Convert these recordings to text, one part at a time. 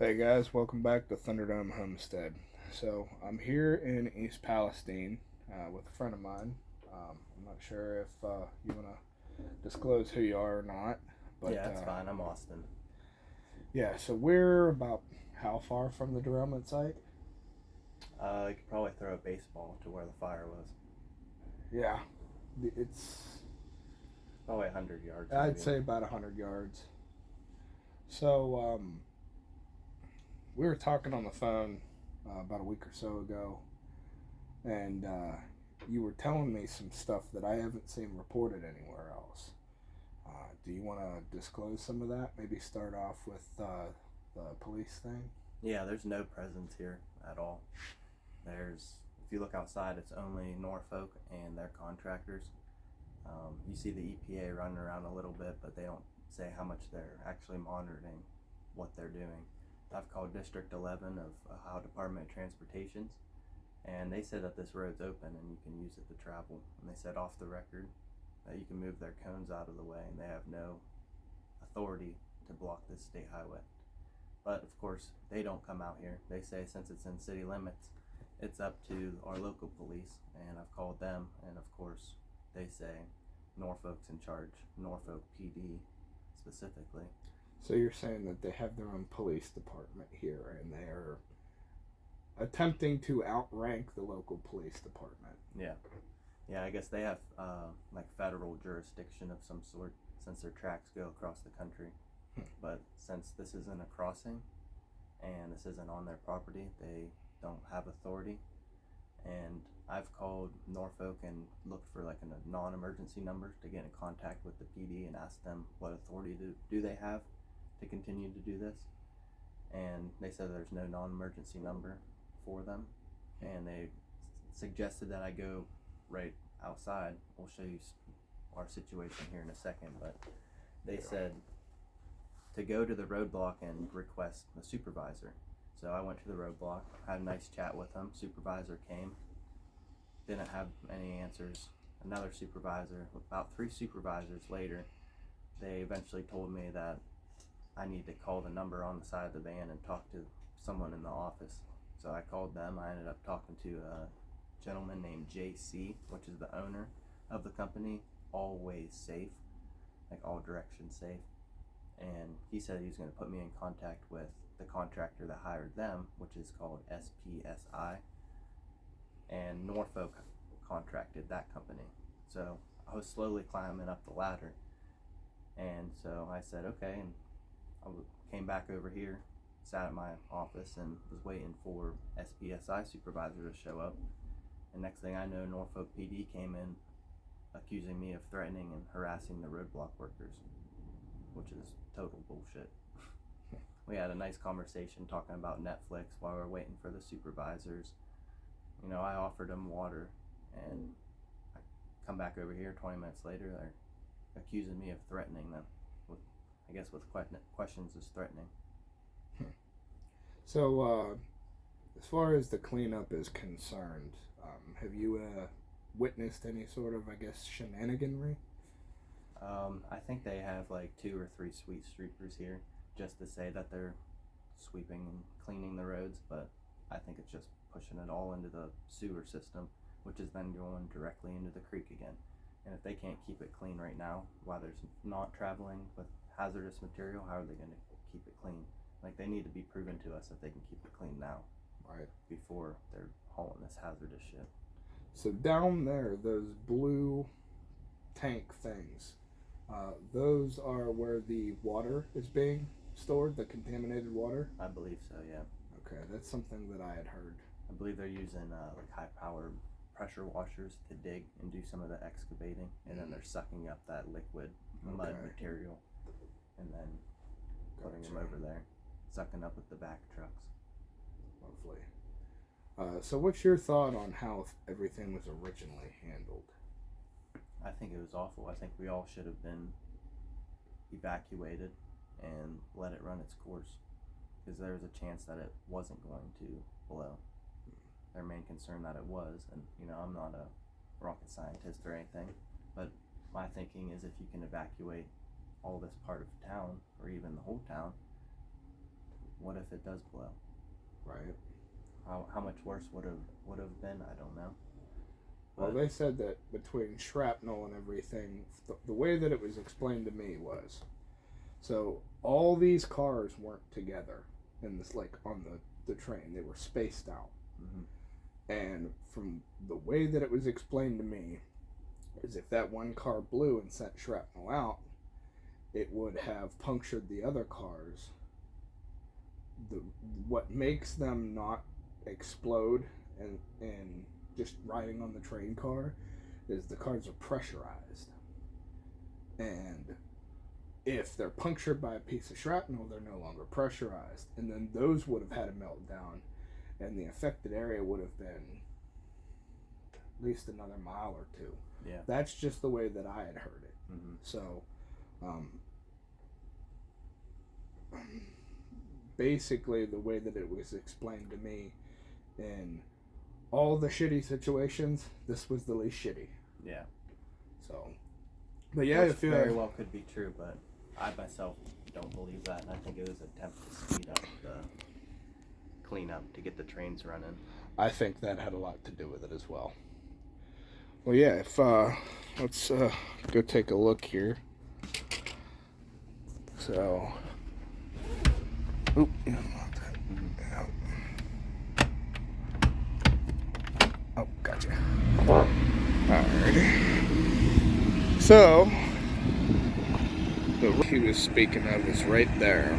Hey guys, welcome back to Thunderdome Homestead. So I'm here in East Palestine with a friend of mine. I'm not sure if you want to disclose who you are or not, but Yeah, that's fine. I'm Austin. yeah. So we're about how far from the derailment site? You could probably throw a baseball to where the fire was. Yeah, it's Probably 100 yards, I'd maybe. say about 100 yards. So we were talking on the phone about a week or so ago, and you were telling me some stuff that I haven't seen reported anywhere else. Do you want to disclose some of that? Maybe start off with the police thing. Yeah, there's no presence here at all. If you look outside, it's only Norfolk and their contractors. You see the EPA running around a little bit, but they don't say how much they're actually monitoring what they're doing. I've called District 11 of Ohio Department of Transportations, and they said that this road's open and you can use it to travel. And they said off the record that you can move their cones out of the way and they have no authority to block this state highway. But of course, they don't come out here. They say since it's in city limits, it's up to our local police, and I've called them, and of course, they say Norfolk's in charge, Norfolk PD specifically. So you're saying that they have their own police department here, and they're attempting to outrank the local police department. Yeah, yeah. I guess they have like federal jurisdiction of some sort since their tracks go across the country. But since this isn't a crossing and this isn't on their property, they don't have authority. And I've called Norfolk and looked for like a non-emergency number to get in contact with the PD and ask them what authority do they have to continue to do this. And they said there's no non-emergency number for them. And they suggested that I go right outside. We'll show you our situation here in a second, but they said to go to the roadblock and request a supervisor. So I went to the roadblock, had a nice chat with him. Supervisor came, didn't have any answers. Another supervisor, about 3 supervisors later, they eventually told me that I need to call the number on the side of the van and talk to someone in the office. So I called them. I ended up talking to a gentleman named JC, which is the owner of the company, Always Safe, like all directions safe. And he said he was going to put me in contact with the contractor that hired them, which is called SPSI, and Norfolk contracted that company. So I was slowly climbing up the ladder, and so I said okay, and I came back over here, sat at my office, and was waiting for SPSI supervisor to show up. And next thing I know, Norfolk PD came in accusing me of threatening and harassing the roadblock workers, which is total bullshit. We had a nice conversation talking about Netflix while we were waiting for the supervisors. You know, I offered them water, and I come back over here 20 minutes later, they're accusing me of threatening them with, I guess, with questions is threatening. So as far as the cleanup is concerned, have you witnessed any sort of, I guess, shenaniganry? I think they have like 2 or 3 sweet streakers here just to say that they're sweeping and cleaning the roads, but I think it's just pushing it all into the sewer system, which is then going directly into the creek again. And if they can't keep it clean right now, while there's not traveling with hazardous material, how are they going to keep it clean? Like, they need to be proven to us that they can keep it clean now, Right. before they're hauling this hazardous shit. So down there, those blue tank things, those are where the water is being stored, the contaminated water. I believe so, yeah. Okay, that's something that I had heard. I believe they're using like high powered pressure washers to dig and do some of the excavating, and then they're sucking up that liquid mud material and then putting them over there, sucking up with the back trucks. Lovely. So what's your thought on how everything was originally handled? I think it was awful. I think we all should have been evacuated and let it run its course, because there was a chance that it wasn't going to blow. Their main concern that it was, and you know, I'm not a rocket scientist or anything, but my thinking is if you can evacuate all this part of town or even the whole town, what if it does blow? Right. How much worse would have been? I don't know. Well, they said that between shrapnel and everything, the way that it was explained to me was, so all these cars weren't together in this, like, on the train. They were spaced out. Mm-hmm. And from the way that it was explained to me, is if that one car blew and sent shrapnel out, it would have punctured the other cars. What makes them not explode and just riding on the train car is the cars are pressurized. And if they're punctured by a piece of shrapnel, they're no longer pressurized. And then those would have had a meltdown, and the affected area would have been at least another mile or two. Yeah. That's just the way that I had heard it. Mm-hmm. So, basically, the way that it was explained to me, in all the shitty situations, this was the least shitty. Yeah. So, but yeah, which if you very well could be true, but I myself don't believe that, and I think it was an attempt to speed up the cleanup to get the trains running. I think that had a lot to do with it as well. Well, yeah, if let's go take a look here. So, oop, yeah, oh, gotcha. Alrighty. So, the road he was speaking of is right there,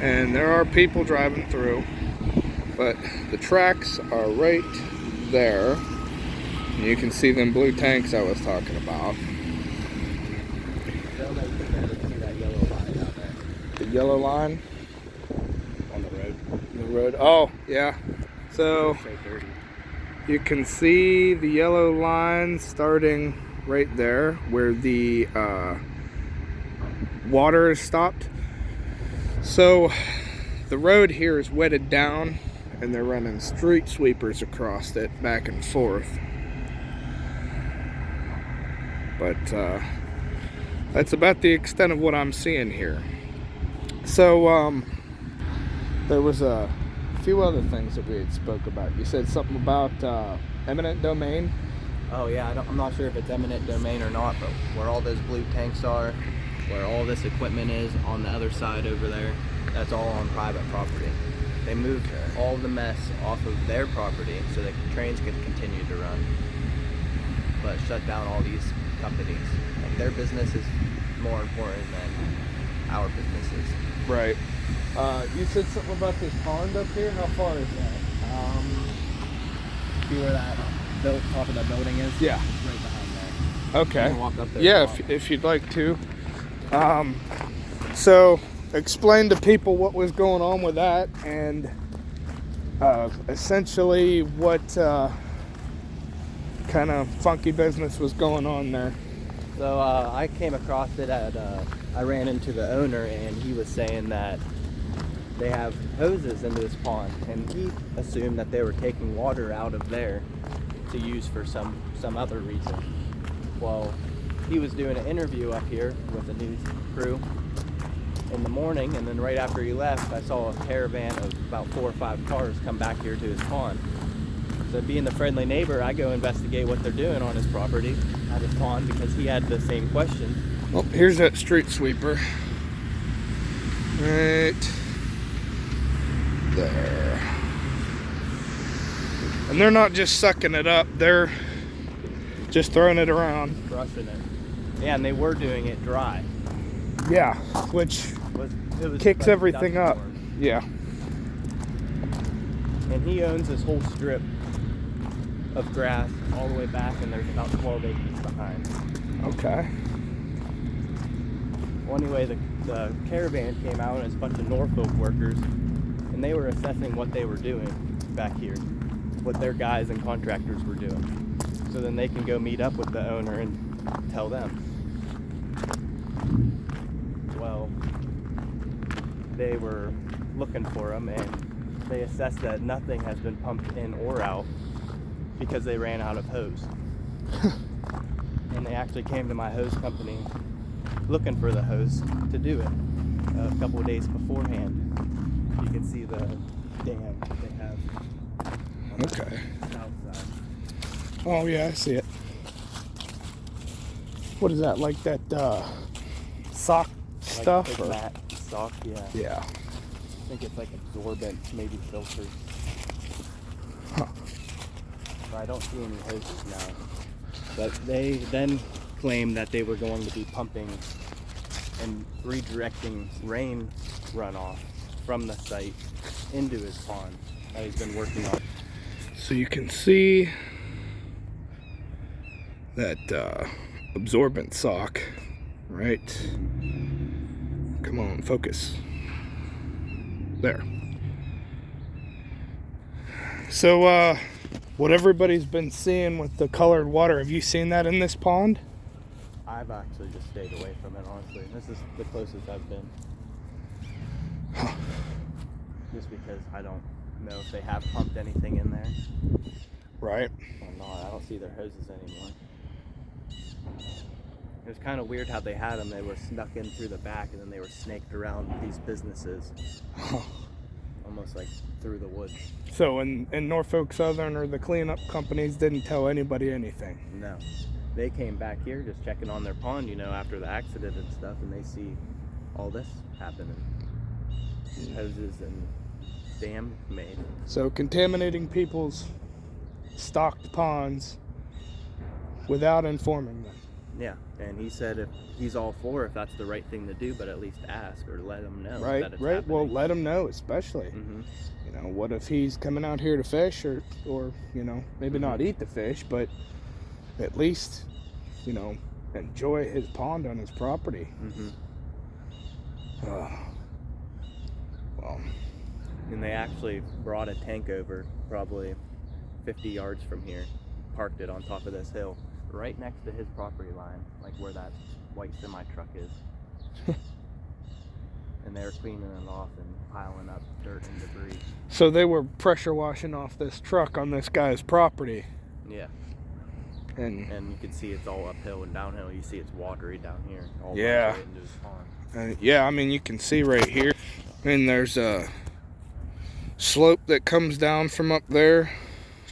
and there are people driving through, but the tracks are right there. You can see them blue tanks I was talking about. The yellow line On the road. the road. Oh, yeah. So you can see the yellow line starting right there where the water is stopped. So the road here is wetted down, and they're running street sweepers across it back and forth. But that's about the extent of what I'm seeing here. So there was a few other things that we had spoke about. You said something about Eminent Domain. Oh yeah, I'm not sure if it's Eminent Domain or not, but where all those blue tanks are, where all this equipment is on the other side over there, that's all on private property. They moved all the mess off of their property so that trains could continue to run, but shut down all these companies. Like, their business is more important than our businesses. Right. You said something about this pond up here. How far is that? See where that top of that building is? Yeah. It's right behind there. Okay. You can walk up there. Yeah, if you'd like to. So explain to people what was going on with that, and essentially what kind of funky business was going on there. So I came across it I ran into the owner, and he was saying that they have hoses into this pond, and he assumed that they were taking water out of there to use for some other reason. Well, he was doing an interview up here with a news crew in the morning, and then right after he left, I saw a caravan of about 4 or 5 cars come back here to his pond. So being the friendly neighbor, I go investigate what they're doing on his property at his pond, because he had the same question. Well, here's that street sweeper. Right there. And they're not just sucking it up, they're just throwing it around. Brushing it. Yeah, and they were doing it dry. Yeah, which It was kicks like everything dust up. storm. Yeah. And he owns this whole strip of grass all the way back, and there's about 12 acres behind. Okay. Well, anyway, the caravan came out, and it's a bunch of Norfolk workers, and they were assessing what they were doing back here, what their guys and contractors were doing. So then they can go meet up with the owner and tell them. Well, they were looking for him, and they assessed that nothing has been pumped in or out because they ran out of hose. And they actually came to my hose company looking for the hose to do it a couple of days beforehand. see the dam that they have on Okay. the south side. Oh yeah, I see it. What is that? Like that sock stuff? Like Or? mat sock, yeah. Yeah. I think it's like absorbent, maybe filters. Huh. But I don't see any hoses now. But they then claimed that they were going to be pumping and redirecting rain runoff from the site into his pond that he's been working on. So you can see that absorbent sock, right? Come on, focus. There. So what everybody's been seeing with the colored water, have you seen that in this pond? I've actually just stayed away from it, honestly. This is the closest I've been. Just because I don't know if they have pumped anything in there. Right. Or not. I don't see their hoses anymore. It was kind of weird how they had them. They were snuck in through the back and then they were snaked around these businesses. Almost like through the woods. So in Norfolk Southern or the cleanup companies didn't tell anybody anything? No. They came back here just checking on their pond, after the accident and stuff, and they see all this happening. Hoses and dam made. So contaminating people's stocked ponds without informing them. Yeah, and he said if he's all for if that's the right thing to do, but at least ask or let them know Right, that it's right. happening. Well, let them know, especially. Mm-hmm. What if he's coming out here to fish or maybe not eat the fish, but at least, enjoy his pond on his property. Mm-hmm. Well. And they actually brought a tank over probably 50 yards from here, parked it on top of this hill, right next to his property line, like where that white semi-truck is. And they were cleaning it off and piling up dirt and debris. So they were pressure washing off this truck on this guy's property. Yeah. And you can see it's all uphill and downhill. You see it's watery down here. All yeah. right into his pond. You can see right here. And there's a slope that comes down from up there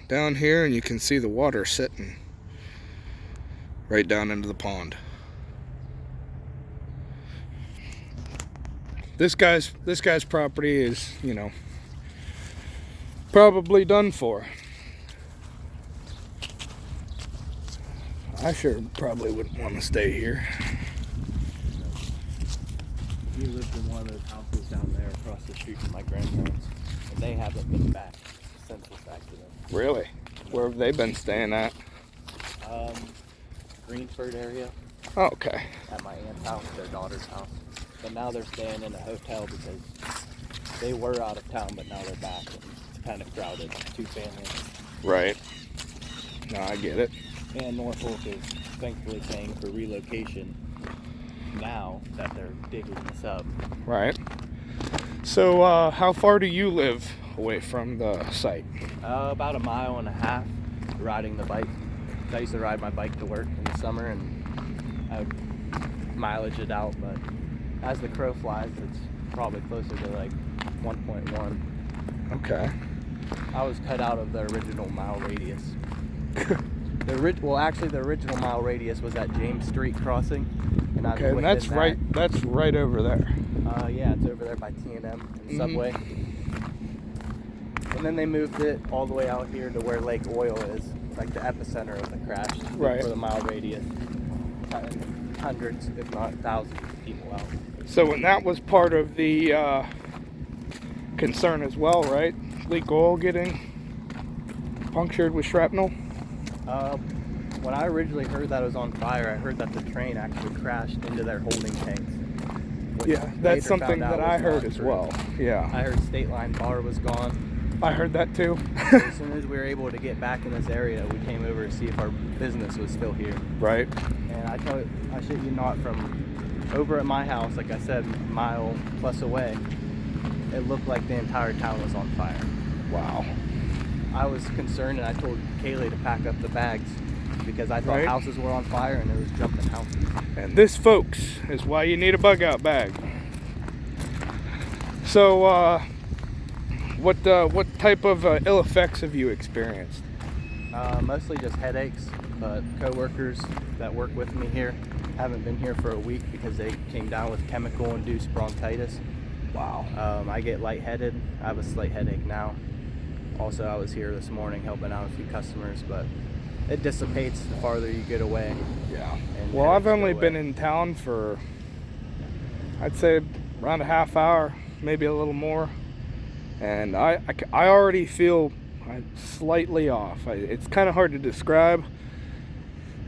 down here, and you can see the water sitting right down into the pond. This guy's property is, probably done for. I sure probably wouldn't want to stay here. We lived in one of those houses down there across the street from my grandparents, and they haven't been back since this accident. Really? Where have they been staying at? Greenford area. Oh, okay. At my aunt's house, their daughter's house. But now they're staying in a hotel because they were out of town, but now they're back, and it's kind of crowded. 2 families. Right. No, I get it. And Norfolk is thankfully paying for relocation now that they're digging this up. Right. So, how far do you live away from the site? About 1.5 miles, riding the bike. I used to ride my bike to work in the summer, and I would mileage it out, but as the crow flies, it's probably closer to like 1.1. Okay. I was cut out of the original mile radius. The original mile radius was at James Street crossing, and Okay, and that's right over there. Yeah, it's over there by T&M and Subway. And then they moved it all the way out here to where Lake Oil is, like the epicenter of the crash, right, for the mile radius. Hundreds, if not thousands of people out. So, and that was part of the concern as well, right? Leak oil getting punctured with shrapnel? When I originally heard that it was on fire, I heard that the train actually crashed into their holding tanks. Yeah, that's something that I heard as well. Yeah. I heard State Line Bar was gone. I heard that too. As soon as we were able to get back in this area, we came over to see if our business was still here. Right. And I shit you not, from over at my house, like I said, a mile plus away, it looked like the entire town was on fire. Wow. I was concerned, and I told Kaylee to pack up the bags because I thought houses were on fire and it was jumping houses. And this, folks, is why you need a bug out bag. So, What type of ill effects have you experienced? Mostly just headaches, but coworkers that work with me here haven't been here for a week because they came down with chemical-induced bronchitis. Wow. I get lightheaded. I have a slight headache now. Also, I was here this morning helping out a few customers, but it dissipates the farther you get away. Yeah. And Well, I've headaches only go been away. in town for, I'd say, around a half hour, maybe a little more, and I already feel slightly off. It's kind of hard to describe.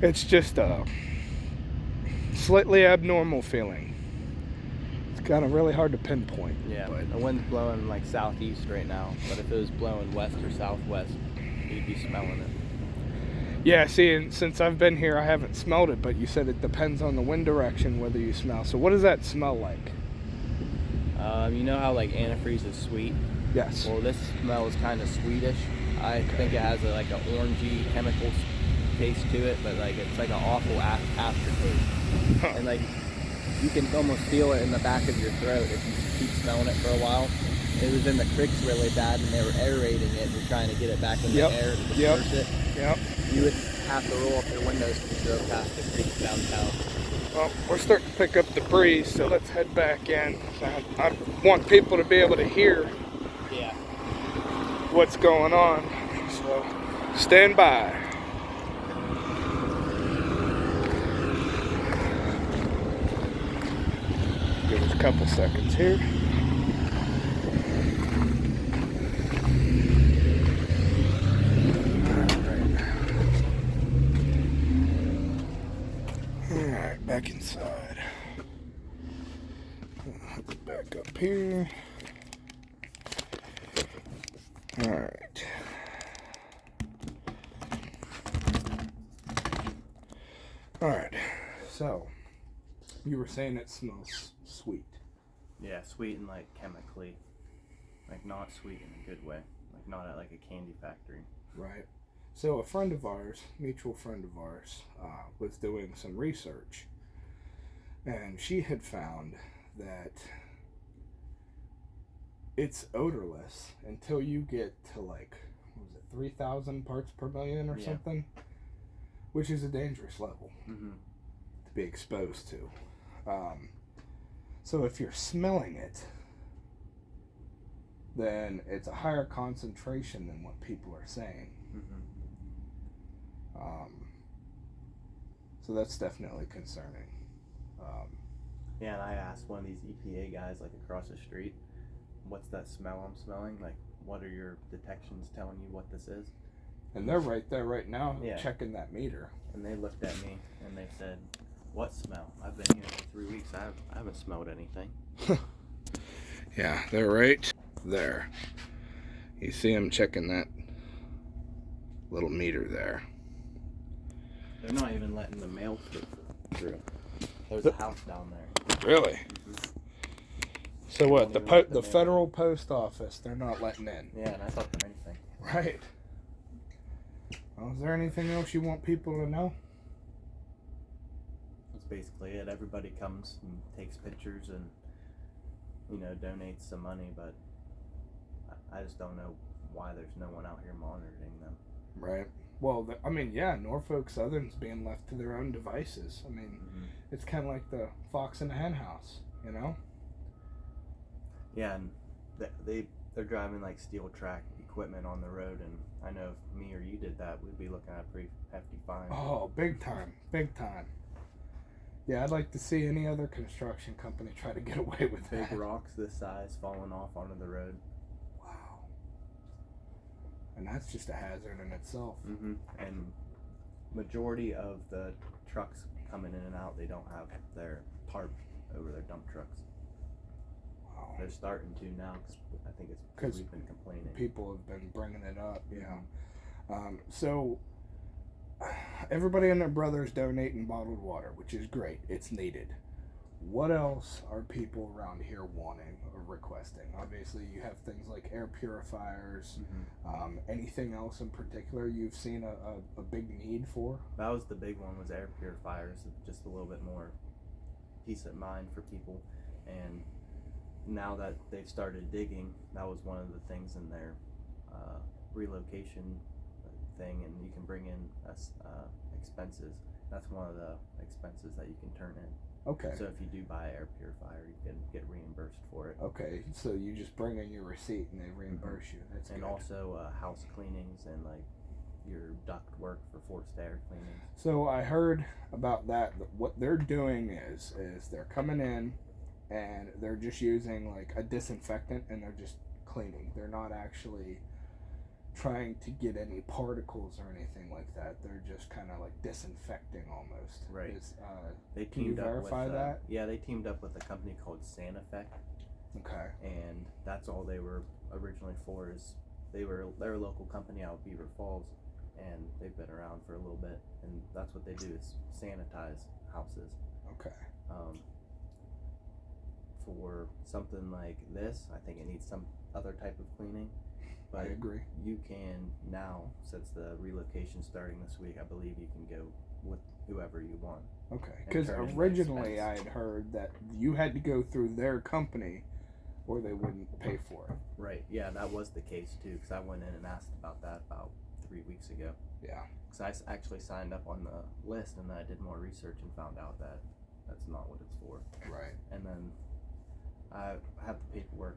It's just a slightly abnormal feeling. It's kind of really hard to pinpoint. Yeah, but the wind's blowing like southeast right now, but if it was blowing west or southwest, you'd be smelling it. yeah, see, and since I've been here, I haven't smelled it, but you said it depends on the wind direction whether you smell. So what does that smell like? You know how like antifreeze is sweet? Yes. Well, this smells kind of sweetish. I think it has like an orangey chemical taste to it, but like it's like an awful aftertaste. Huh. And like you can almost feel it in the back of your throat if you keep smelling it for a while. It was in the creeks really bad, and they were aerating it and trying to get it back in the air to disperse it. Yep. You would have to roll up your windows if you drove past the creeks downtown. Well, we're starting to pick up the breeze, so let's head back in. I want people to be able to hear Yeah. what's going on, so stand by. Give us a couple seconds here. Alright, back inside. Back up here. Alright. Alright, so you were saying it smells sweet. Yeah, sweet and like chemically. Like not sweet in a good way. Like not at like a candy factory. Right. So a friend of ours, mutual friend of ours, was doing some research, and she had found that it's odorless until you get to like, what was it, 3,000 parts per million or something, which is a dangerous level to be exposed to. So if you're smelling it, then it's a higher concentration than what people are saying. So that's definitely concerning. Yeah, and I asked one of these EPA guys like across the street, what's that smell I'm smelling? Like, what are your detections telling you what this is? And they're right there right now Yeah. checking that meter. And they looked at me and they said, what smell? I've been here for 3 weeks. I haven't smelled anything. Yeah, they're right there. You see them checking that little meter there. They're not even letting the mail through. There's a house down there. Really? So what? Don't even let The mail federal post office, they're not letting in. Yeah, and I thought there anything. Right. Well, is there anything else you want people to know? That's basically it. Everybody comes and takes pictures and, you know, donates some money, but I just don't know why there's no one out here monitoring them. Right. Well, I mean, yeah, Norfolk Southern's being left to their own devices. I mean, it's kind of like the fox in the hen house, you know? Yeah, and they're driving like steel track equipment on the road, and I know if me or you did that, we'd be looking at a pretty hefty fine. Oh, big time. Big time. Yeah, I'd like to see any other construction company try to get away with Big that. rocks this size falling off onto the road. Wow. And that's just a hazard in itself. And majority of the trucks coming in and out, they don't have their tarp over their dump trucks. Wow. They're starting to now, cause I think it's because we've been complaining. People have been bringing it up, yeah. So everybody and their brothers donating bottled water, which is great. It's needed. What else are people around here wanting or requesting? Obviously, you have things like air purifiers. Anything else in particular you've seen a big need for? That was the big one, was air purifiers, just a little bit more peace of mind for people. And now that they've started digging, that was one of the things in their relocation thing, and you can bring in expenses. That's one of the expenses that you can turn in. Okay. So if you do buy an air purifier, you can get reimbursed for it. Okay, so you just bring in your receipt and they reimburse you. That's and good. Also house cleanings and like your duct work for forced air cleaning. So I heard about that. What they're doing is they're coming in and they're just using like a disinfectant and they're just cleaning. They're not actually trying to get any particles or anything like that. They're just kind of like disinfecting almost. Right. They can you verify with, that? Yeah, they teamed up with a company called Saneffect. Okay. And that's all they were originally for. Is they're a local company out of Beaver Falls, and they've been around for a little bit. And that's what they do is sanitize houses. Okay. For something like this, I think it needs some other type of cleaning. But I agree. You can now, since the relocation starting this week, I believe you can go with whoever you want. Okay, because originally I had heard that you had to go through their company or they wouldn't pay for it. Right, yeah, that was the case too, because I went in and asked about that about 3 weeks ago. Yeah. Because I actually signed up on the list and then I did more research and found out that that's not what it's for. Right. And then I have the paperwork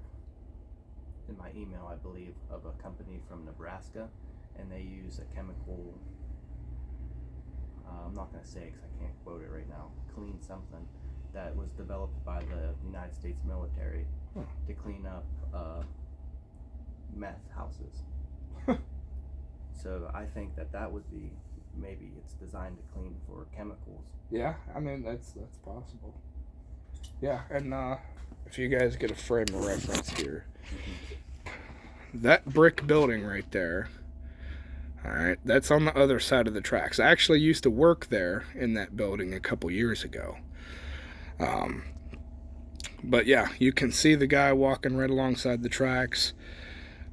in my email, I believe, of a company from Nebraska, and they use a chemical, I'm not going to say because I can't quote it right now, clean something, that was developed by the United States military to clean up meth houses. So I think that would be, maybe it's designed to clean for chemicals. Yeah, I mean, that's possible. Yeah, and if you guys get a frame of reference here, that brick building right there, all right, that's on the other side of the tracks. I actually used to work there in that building a couple years ago. But yeah, you can see the guy walking right alongside the tracks.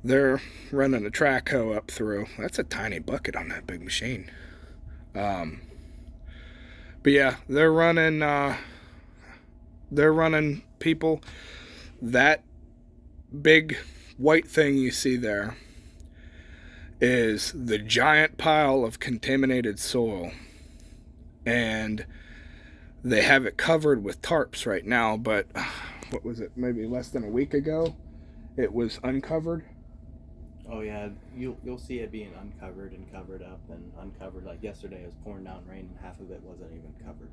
They're running a track hoe up through. That's a tiny bucket on that big machine. But yeah, they're running people. That big white thing you see there is the giant pile of contaminated soil, and they have it covered with tarps right now, but what was it, maybe less than a week ago it was uncovered. Oh yeah, you'll see it being uncovered and covered up and uncovered. Like yesterday it was pouring down rain and half of it wasn't even covered.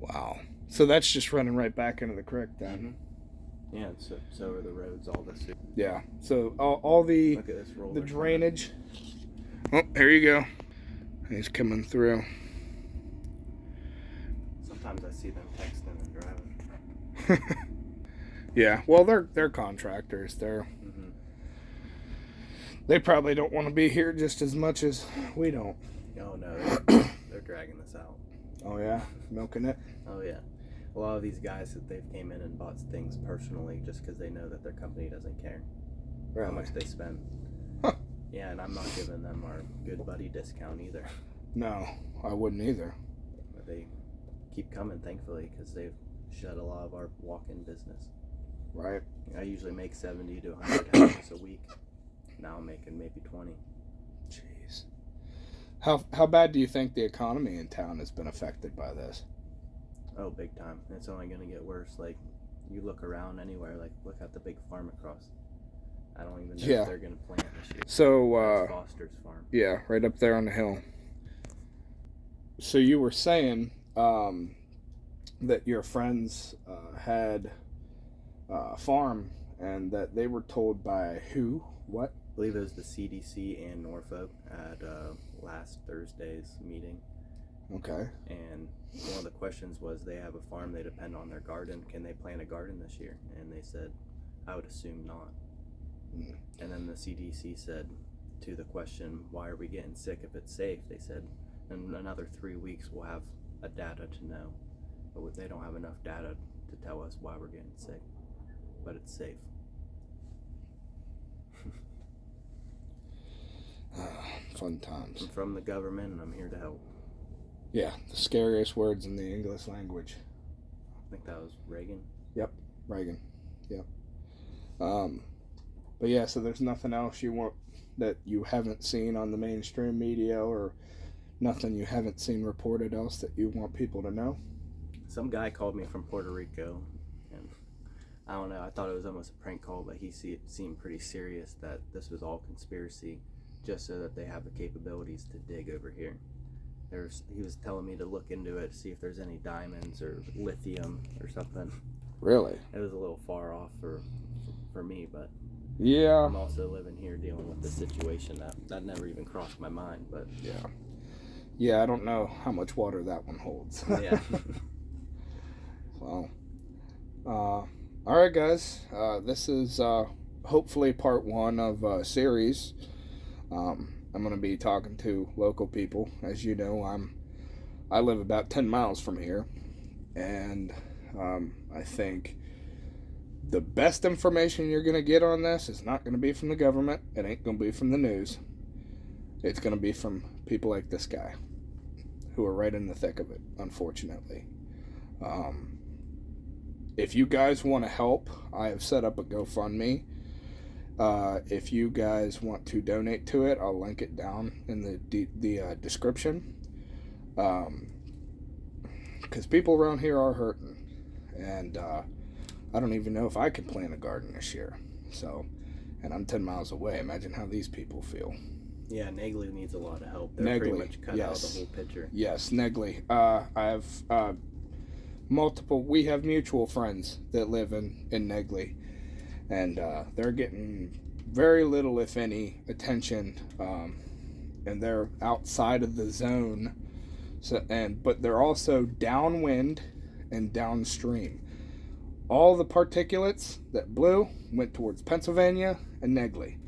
Wow. So that's just running right back into the creek then. Mm-hmm. Yeah, so are the roads, all this. Yeah, so all the Look at this roller the drainage. Oh, here you go. He's coming through. Sometimes I see them texting and driving. Yeah, well, they're contractors. They probably don't want to be here just as much as we don't. Oh no, they're dragging this out. Oh yeah, milking it. Oh yeah. A lot of these guys that they've came in and bought things personally just because they know that their company doesn't care how much they spend. Huh. Yeah, and I'm not giving them our good buddy discount either. No, I wouldn't either. But they keep coming, thankfully, because they've shut a lot of our walk-in business. Right. I usually make 70 to 100 houses a week. Now I'm making maybe 20. Jeez. How bad do you think the economy in town has been affected by this? Oh, big time. It's only going to get worse. Like, you look around anywhere, like, look at the big farm across. I don't even know if they're going to plant this year. So, that's Foster's farm. Yeah, right up there on the hill. So you were saying that your friends had a farm and that they were told by who? What? I believe it was the CDC and Norfolk at last Thursday's meeting. Okay. And one of the questions was, they have a farm, they depend on their garden. Can they plant a garden this year? And they said, I would assume not. Mm. And then the CDC said to the question, why are we getting sick if it's safe? They said, in another 3 weeks we'll have a data to know. But they don't have enough data to tell us why we're getting sick. But it's safe. Fun times. I'm from the government and I'm here to help. Yeah, the scariest words in the English language. I think that was Reagan. Yep, Reagan. Yep. But yeah, so there's nothing else you want that you haven't seen on the mainstream media, or nothing you haven't seen reported else that you want people to know? Some guy called me from Puerto Rico, and I don't know, I thought it was almost a prank call, but he seemed pretty serious that this was all conspiracy just so that they have the capabilities to dig over here. He was telling me to look into it, see if there's any diamonds or lithium or something. Really? It was a little far off for me, but yeah, I'm also living here dealing with this situation that never even crossed my mind. But yeah, I don't know how much water that one holds. Yeah. Well, all right, guys. This is hopefully part one of a series. I'm going to be talking to local people. As you know, I live about 10 miles from here, and I think the best information you're going to get on this is not going to be from the government. It ain't going to be from the news. It's going to be from people like this guy, who are right in the thick of it, unfortunately. If you guys want to help, I have set up a GoFundMe. If you guys want to donate to it, I'll link it down in the description. Because people around here are hurting, and I don't even know if I can plant a garden this year. So, and I'm 10 miles away. Imagine how these people feel. Yeah, Negley needs a lot of help. They're pretty much cut out of the whole picture. Yes, Negley. I have we have mutual friends that live in Negley, and they're getting very little, if any, attention, and they're outside of the zone. So, but they're also downwind and downstream. All the particulates that blew went towards Pennsylvania and Negley.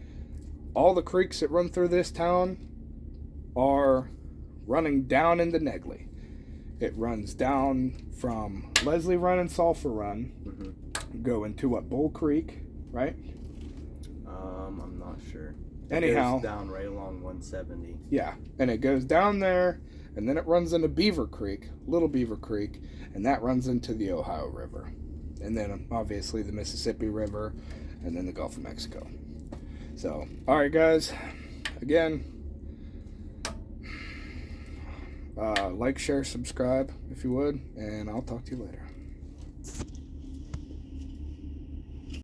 All the creeks that run through this town are running down into Negley. It runs down from Leslie Run and Sulphur Run, go into Bull Creek, right? I'm not sure. Anyhow, goes down right along 170. Yeah, and it goes down there, and then it runs into Beaver Creek, Little Beaver Creek, and that runs into the Ohio River. And then obviously the Mississippi River, and then the Gulf of Mexico. So, all right, guys. Again, like, share, subscribe if you would, and I'll talk to you later.